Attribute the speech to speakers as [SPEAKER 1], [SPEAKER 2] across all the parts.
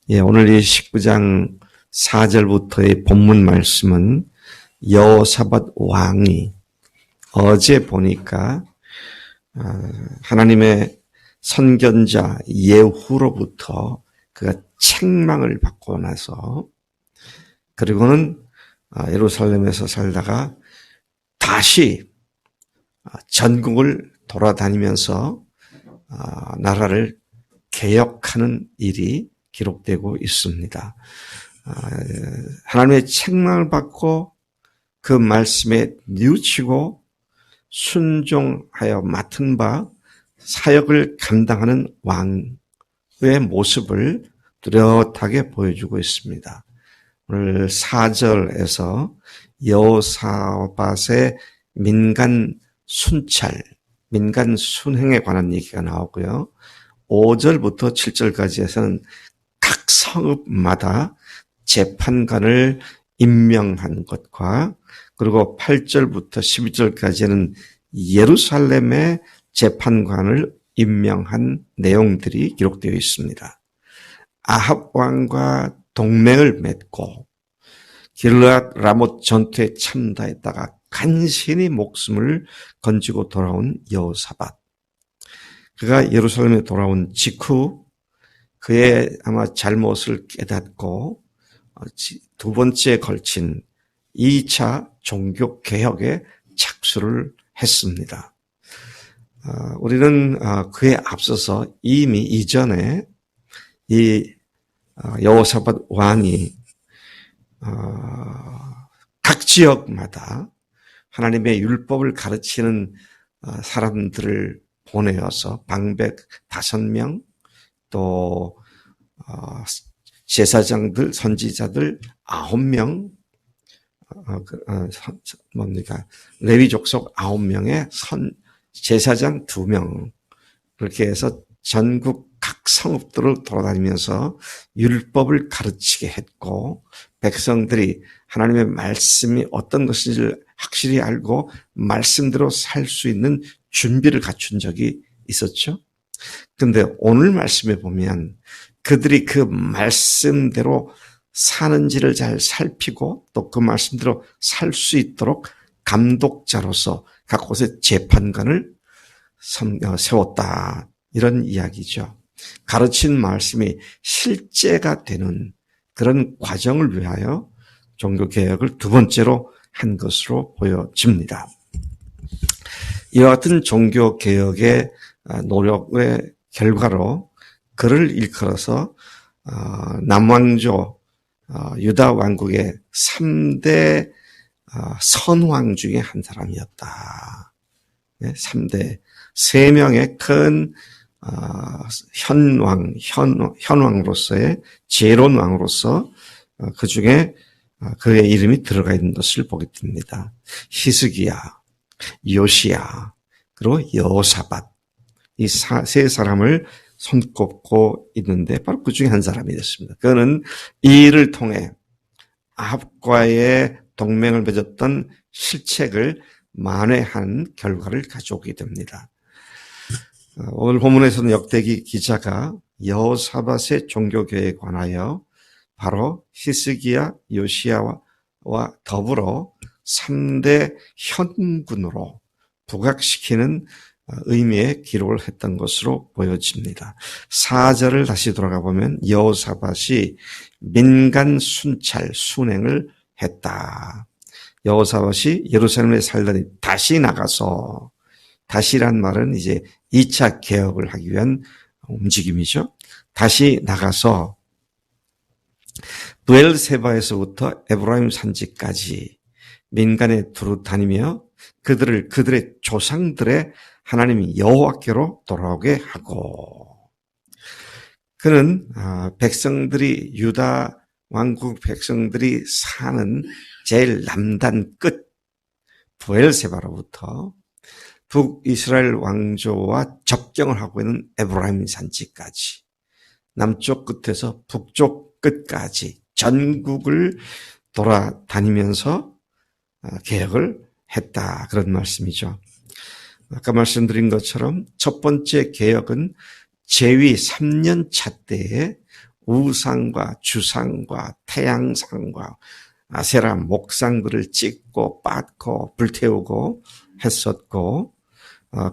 [SPEAKER 1] 오늘 이 19장 4절부터의 본문 말씀은 여호사밧 왕이 어제 보니까 하나님의 선견자 예후로부터 그가 책망을 받고 나서 그리고는 예루살렘에서 살다가 다시 전국을 돌아다니면서 나라를 개혁하는 일이 기록되고 있습니다. 하나님의 책망을 받고 그 말씀에 뉘우치고 순종하여 맡은 바 사역을 감당하는 왕의 모습을 뚜렷하게 보여주고 있습니다. 오늘 4절에서 여호사밧의 민간 순찰, 민간 순행에 관한 얘기가 나오고요. 5절부터 7절까지에서는 각 성읍마다 재판관을 임명한 것과 그리고 8절부터 12절까지는 예루살렘의 재판관을 임명한 내용들이 기록되어 있습니다. 아합 왕과 동맹을 맺고 길르앗 라못 전투에 참가했다가 간신히 목숨을 건지고 돌아온 여호사밧. 그가 예루살렘에 돌아온 직후 그의 아마 잘못을 깨닫고 두 번째에 걸친 2차 종교개혁에 착수를 했습니다. 우리는 그에 앞서서 이미 이전에 이 여호사밧 왕이 각 지역마다 하나님의 율법을 가르치는 사람들을 보내어서 방백 5명 또 제사장들, 선지자들 9명, 레위 족속 9명의 제사장 2명 그렇게 해서 전국 각 성읍들을 돌아다니면서 율법을 가르치게 했고 백성들이 하나님의 말씀이 어떤 것인지를 확실히 알고 말씀대로 살 수 있는 준비를 갖춘 적이 있었죠. 그런데 오늘 말씀에 보면 그들이 그 말씀대로 사는지를 잘 살피고 또 그 말씀대로 살 수 있도록 감독자로서 각 곳에 재판관을 세웠다. 이런 이야기죠. 가르친 말씀이 실제가 되는 그런 과정을 위하여 종교개혁을 두 번째로 한 것으로 보여집니다. 이와 같은 종교개혁의 노력의 결과로 그를 일컬어서 남왕조 유다 왕국의 3대 선왕 중에 한 사람이었다. 3대 3명의 큰 현왕으로서의 지혜로운 왕으로서 그 중에 그의 이름이 들어가 있는 것을 보게 됩니다. 히스기야, 요시야, 그리고 여호사밧 이 세 사람을 손꼽고 있는데 바로 그 중에 한 사람이 됐습니다. 그는 이 일을 통해 아합과의 동맹을 맺었던 실책을 만회한 결과를 가져오게 됩니다. 오늘 본문에서는 역대기 기자가 여호사밧의 종교개혁에 관하여 바로 히스기야, 요시야와 더불어 3대 현군으로 부각시키는 의미의 기록을 했던 것으로 보여집니다. 4절을 다시 돌아가 보면 여호사밧이 민간 순찰, 순행을 했다. 여호사밧이 예루살렘에 살더니 다시 나가서 다시란 말은 이제 2차 개혁을 하기 위한 움직임이죠. 다시 나가서 브엘세바에서부터 에브라임 산지까지 민간에 두루 다니며 그들의 조상들의 하나님 여호와께로 돌아오게 하고 그는 백성들이 유다 왕국 백성들이 사는 제일 남단 끝 브엘세바로부터 북이스라엘 왕조와 접경을 하고 있는 에브라임 산지까지 남쪽 끝에서 북쪽 끝까지 전국을 돌아다니면서 개혁을 했다. 그런 말씀이죠. 아까 말씀드린 것처럼 첫 번째 개혁은 제위 3년 차 때에 우상과 주상과 태양상과 아세라 목상들을 찍고 빻고 불태우고 했었고,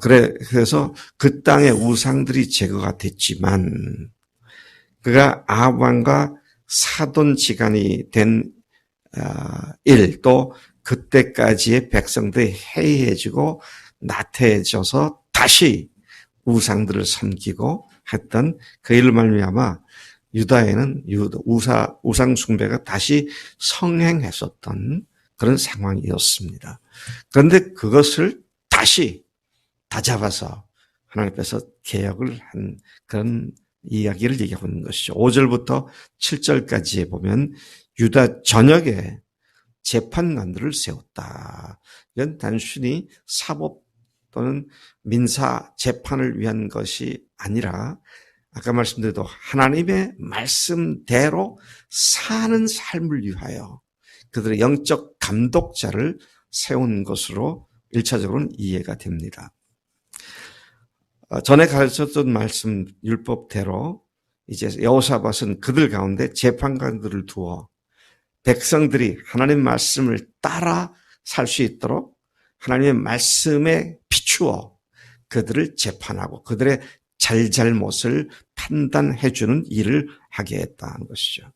[SPEAKER 1] 그래서 그 땅의 우상들이 제거가 됐지만, 그가 아합 왕과 사돈지간이 된 일, 또 그때까지의 백성들이 해이해지고 나태해져서 다시 우상들을 섬기고 했던 그 일로 말미암아 유다에는 우상 숭배가 다시 성행했었던 그런 상황이었습니다. 그런데 그것을 다시 다잡아서 하나님께서 개혁을 한 그런 이야기를 얘기하고 있는 것이죠. 5절부터 7절까지에 보면 유다 전역에 재판관들을 세웠다. 이건 단순히 사법 또는 민사 재판을 위한 것이 아니라 아까 말씀드려도 하나님의 말씀대로 사는 삶을 위하여 그들의 영적 감독자를 세운 것으로 1차적으로는 이해가 됩니다. 전에 가르쳤던 말씀 율법대로 이제 여호사밧은 그들 가운데 재판관들을 두어 백성들이 하나님의 말씀을 따라 살 수 있도록 하나님의 말씀에 비추어 그들을 재판하고 그들의 잘잘못을 판단해 주는 일을 하게 했다는 것이죠.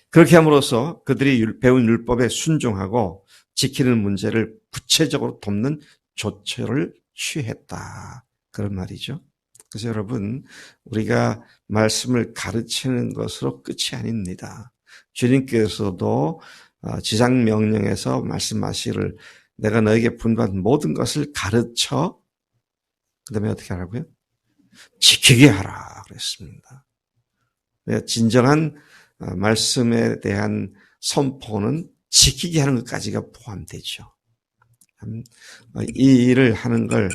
[SPEAKER 1] 그렇게 함으로써 그들이 배운 율법에 순종하고 지키는 문제를 구체적으로 돕는 조처를 취했다. 그런 말이죠. 그래서 여러분, 우리가 말씀을 가르치는 것으로 끝이 아닙니다. 주님께서도 지상명령에서 말씀하시기를 내가 너에게 분부한 모든 것을 가르쳐 그 다음에 어떻게 하라고요? 지키게 하라 그랬습니다. 진정한 말씀에 대한 선포는 지키게 하는 것까지가 포함되죠. 이 일을 하는 걸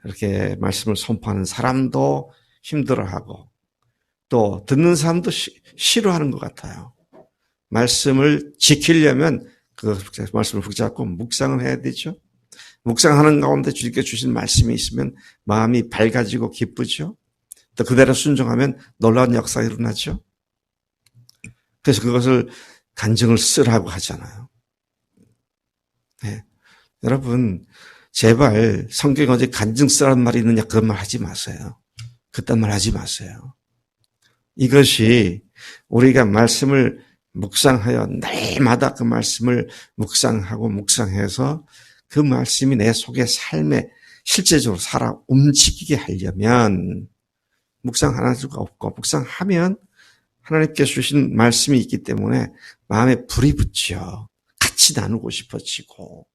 [SPEAKER 1] 이렇게 말씀을 선포하는 사람도 힘들어하고 또 듣는 사람도 싫어하는 것 같아요. 말씀을 지키려면 그 말씀을 붙잡고 묵상을 해야 되죠. 묵상하는 가운데 주님께 주신 말씀이 있으면 마음이 밝아지고 기쁘죠. 또 그대로 순종하면 놀라운 역사가 일어나죠. 그래서 그것을 간증을 쓰라고 하잖아요. 네. 여러분 제발 성경에 어디 간증 쓰라는 말이 있느냐 그런 말 하지 마세요. 그딴 말 하지 마세요. 이것이 우리가 말씀을 묵상하여 날마다 그 말씀을 묵상하고 묵상해서 그 말씀이 내 속의 삶에 실제적으로 살아 움직이게 하려면 묵상하는 수가 없고 묵상하면 하나님께서 주신 말씀이 있기 때문에 마음에 불이 붙죠. 같이 나누고 싶어지고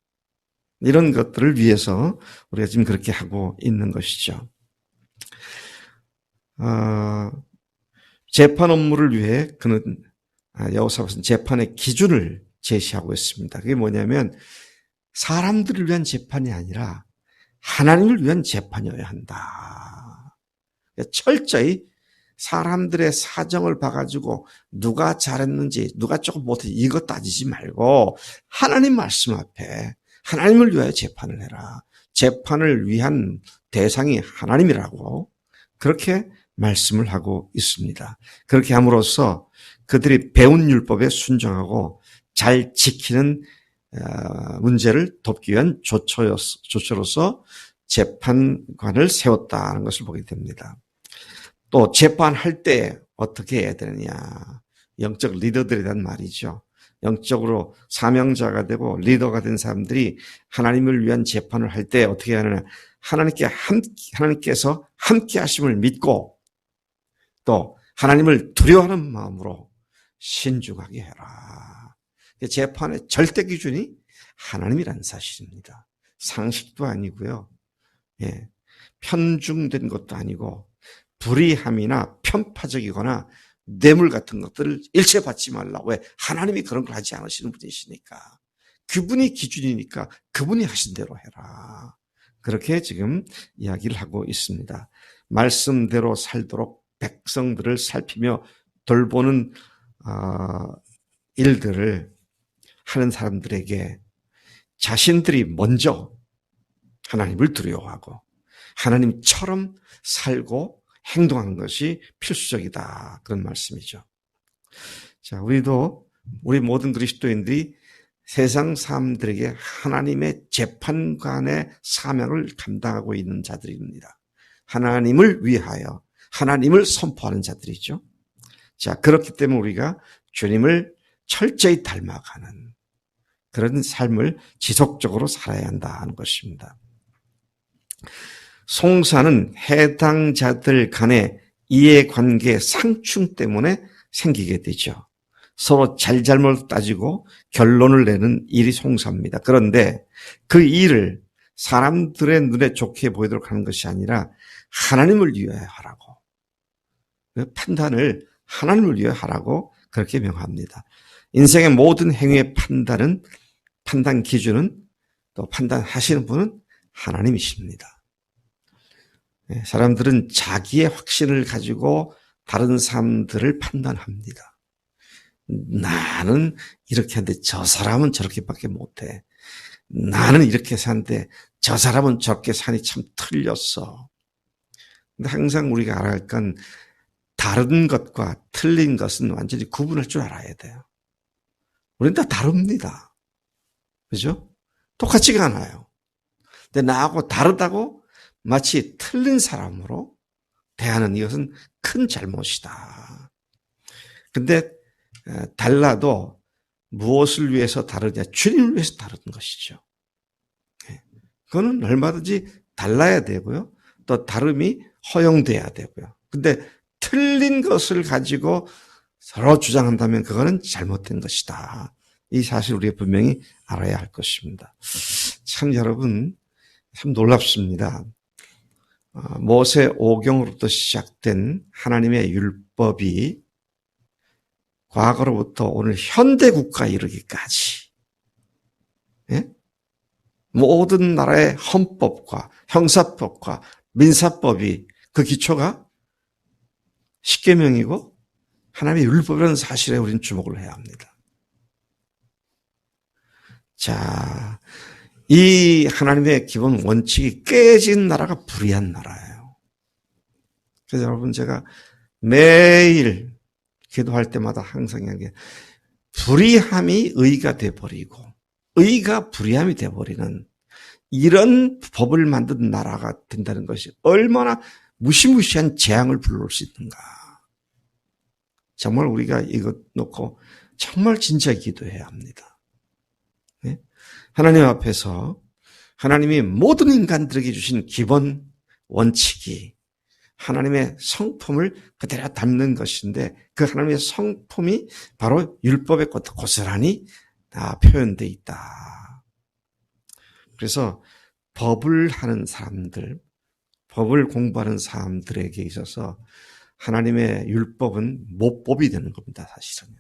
[SPEAKER 1] 이런 것들을 위해서 우리가 지금 그렇게 하고 있는 것이죠. 재판 업무를 위해 그는 여호사밧은 재판의 기준을 제시하고 있습니다. 그게 뭐냐면 사람들을 위한 재판이 아니라 하나님을 위한 재판이어야 한다. 철저히 사람들의 사정을 봐가지고 누가 잘했는지 누가 조금 못했는지 이거 따지지 말고 하나님 말씀 앞에 하나님을 위하여 재판을 해라. 재판을 위한 대상이 하나님이라고 그렇게 말씀을 하고 있습니다. 그렇게 함으로써 그들이 배운 율법에 순종하고 잘 지키는 문제를 돕기 위한 조처로서 재판관을 세웠다는 것을 보게 됩니다. 또 재판할 때 어떻게 해야 되느냐. 영적 리더들에 대한 말이죠. 영적으로 사명자가 되고 리더가 된 사람들이 하나님을 위한 재판을 할 때 어떻게 하느냐. 하나님께서 함께 하심을 믿고 또 하나님을 두려워하는 마음으로 신중하게 해라. 재판의 절대 기준이 하나님이라는 사실입니다. 상식도 아니고요. 예, 편중된 것도 아니고 불의함이나 편파적이거나 뇌물 같은 것들을 일체 받지 말라고. 왜? 하나님이 그런 걸 하지 않으시는 분이시니까. 그분이 기준이니까 그분이 하신 대로 해라. 그렇게 지금 이야기를 하고 있습니다. 말씀대로 살도록 백성들을 살피며 돌보는 일들을 하는 사람들에게 자신들이 먼저 하나님을 두려워하고 하나님처럼 살고 행동하는 것이 필수적이다. 그런 말씀이죠. 자, 우리 모든 그리스도인들이 세상 사람들에게 하나님의 재판관의 사명을 감당하고 있는 자들입니다. 하나님을 위하여 하나님을 선포하는 자들이죠. 자, 그렇기 때문에 우리가 주님을 철저히 닮아가는 그런 삶을 지속적으로 살아야 한다는 것입니다. 송사는 해당 자들 간의 이해관계 상충 때문에 생기게 되죠. 서로 잘잘못 따지고 결론을 내는 일이 송사입니다. 그런데 그 일을 사람들의 눈에 좋게 보이도록 하는 것이 아니라 하나님을 위하여 하라고, 그 판단을 하나님을 위하여 하라고 그렇게 명합니다. 인생의 모든 행위의 판단 기준은 또 판단하시는 분은 하나님이십니다. 사람들은 자기의 확신을 가지고 다른 사람들을 판단합니다. 나는 이렇게 하는데 저 사람은 저렇게밖에 못해. 나는 이렇게 사는데 저 사람은 저렇게 사니 참 틀렸어. 근데 항상 우리가 알아야 할 건 다른 것과 틀린 것은 완전히 구분할 줄 알아야 돼요. 우리는 다 다릅니다. 그죠? 똑같지가 않아요. 근데 나하고 다르다고 마치 틀린 사람으로 대하는 이것은 큰 잘못이다. 근데 달라도 무엇을 위해서 다르냐? 주님을 위해서 다른 것이죠. 그거는 얼마든지 달라야 되고요. 또 다름이 허용돼야 되고요. 근데 틀린 것을 가지고 서로 주장한다면 그거는 잘못된 것이다. 이 사실 우리가 분명히 알아야 할 것입니다. 참 여러분, 참 놀랍습니다. 모세 오경으로부터 시작된 하나님의 율법이 과거로부터 오늘 현대 국가에 이르기까지, 예? 모든 나라의 헌법과 형사법과 민사법이 그 기초가 십계명이고 하나님의 율법이라는 사실에 우리는 주목을 해야 합니다. 자, 이 하나님의 기본 원칙이 깨진 나라가 불의한 나라예요. 그래서 여러분, 제가 매일 기도할 때마다 항상 이야기해요. 불의함이 의가 돼버리고 의가 불의함이 돼버리는 이런 법을 만든 나라가 된다는 것이 얼마나 무시무시한 재앙을 불러올 수 있는가. 정말 우리가 이것 놓고 정말 진짜 기도해야 합니다. 네? 하나님 앞에서 하나님이 모든 인간들에게 주신 기본 원칙이 하나님의 성품을 그대로 담는 것인데 그 하나님의 성품이 바로 율법에 고스란히 표현되어 있다. 그래서 법을 하는 사람들, 법을 공부하는 사람들에게 있어서 하나님의 율법은 모법이 되는 겁니다, 사실은요.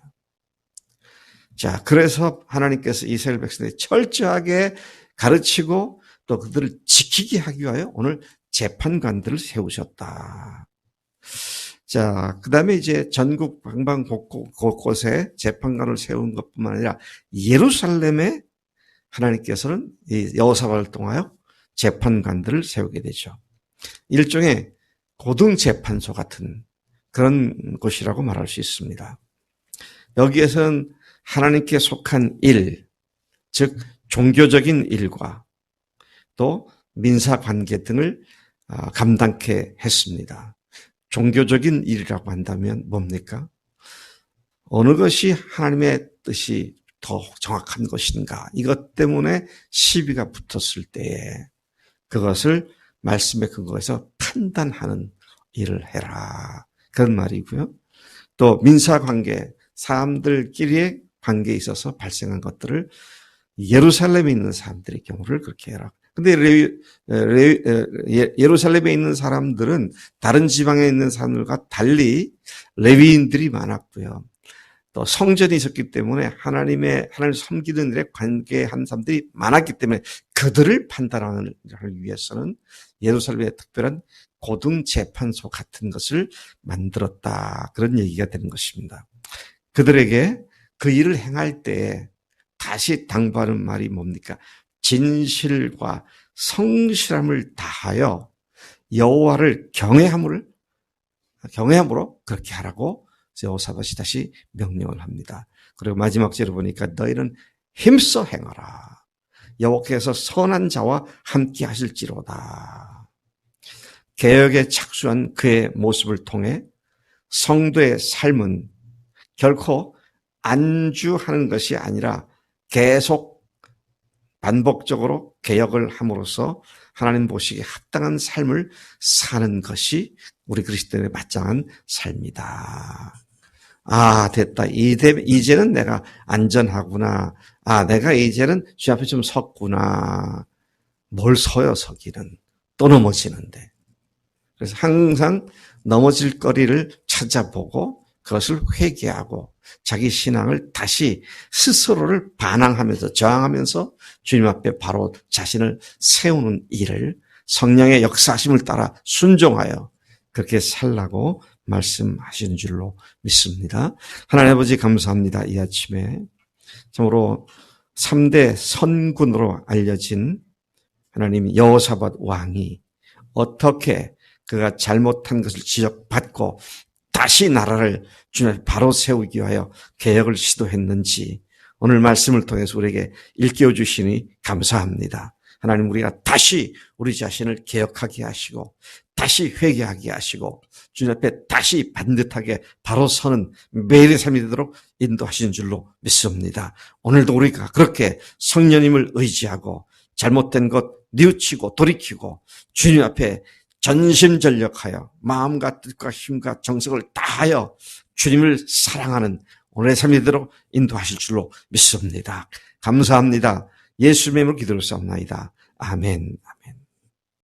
[SPEAKER 1] 자, 그래서 하나님께서 이스라엘 백성들이 철저하게 가르치고 또 그들을 지키게 하기 위하여 오늘 재판관들을 세우셨다. 자, 그 다음에 이제 전국 방방 곳곳에 재판관을 세운 것뿐만 아니라 예루살렘에 하나님께서는 이 여호사밧을 통하여 재판관들을 세우게 되죠. 일종의 고등재판소 같은 그런 곳이라고 말할 수 있습니다. 여기에서는 하나님께 속한 일, 즉 종교적인 일과 또 민사관계 등을 감당케 했습니다. 종교적인 일이라고 한다면 뭡니까? 어느 것이 하나님의 뜻이 더 정확한 것인가? 이것 때문에 시비가 붙었을 때에 그것을 말씀에 근거해서 판단하는 일을 해라. 그런 말이고요. 또 민사관계, 사람들끼리의 관계에 있어서 발생한 것들을 예루살렘에 있는 사람들의 경우를 그렇게 해라. 근데 예루살렘에 있는 사람들은 다른 지방에 있는 사람들과 달리 레위인들이 많았고요. 또 성전이 있었기 때문에 하나님을 섬기는 일에 관계한 사람들이 많았기 때문에 그들을 판단하기 위해서는 예루살렘의 특별한 고등재판소 같은 것을 만들었다. 그런 얘기가 되는 것입니다. 그들에게 그 일을 행할 때 다시 당부하는 말이 뭡니까? 진실과 성실함을 다하여 여호와를 경외함으로 그렇게 하라고 여호사밧이 다시 명령을 합니다. 그리고 마지막 절에 보니까 너희는 힘써 행하라. 여호와께서 선한 자와 함께 하실지로다. 개혁에 착수한 그의 모습을 통해 성도의 삶은 결코 안주하는 것이 아니라 계속 반복적으로 개혁을 함으로써 하나님 보시기에 합당한 삶을 사는 것이 우리 그리스도인의 마땅한 삶이다. 아, 됐다. 이제는 내가 안전하구나. 아, 내가 이제는 주 앞에 좀 섰구나. 뭘 서요, 서기는. 또 넘어지는데. 그래서 항상 넘어질 거리를 찾아보고 그것을 회개하고 자기 신앙을 다시 스스로를 반항하면서 저항하면서 주님 앞에 바로 자신을 세우는 일을 성령의 역사하심을 따라 순종하여 그렇게 살라고 말씀하시는 줄로 믿습니다. 하나님 아버지 감사합니다. 이 아침에 참으로 3대 선군으로 알려진 하나님 여호사밧 왕이 어떻게 그가 잘못한 것을 지적받고 다시 나라를 주님 앞에 바로 세우기 위하여 개혁을 시도했는지 오늘 말씀을 통해서 우리에게 일깨워 주시니 감사합니다. 하나님, 우리가 다시 우리 자신을 개혁하게 하시고 다시 회개하게 하시고 주님 앞에 다시 반듯하게 바로 서는 매일의 삶이 되도록 인도하시는 줄로 믿습니다. 오늘도 우리가 그렇게 성령님을 의지하고 잘못된 것 뉘우치고 돌이키고 주님 앞에 전심전력하여 마음과 뜻과 힘과 정성을 다하여 주님을 사랑하는 오늘의 삶이 되도록 인도하실 줄로 믿습니다. 감사합니다. 예수님의 이름으로 기도를 쌉나이다. 아멘. 아멘.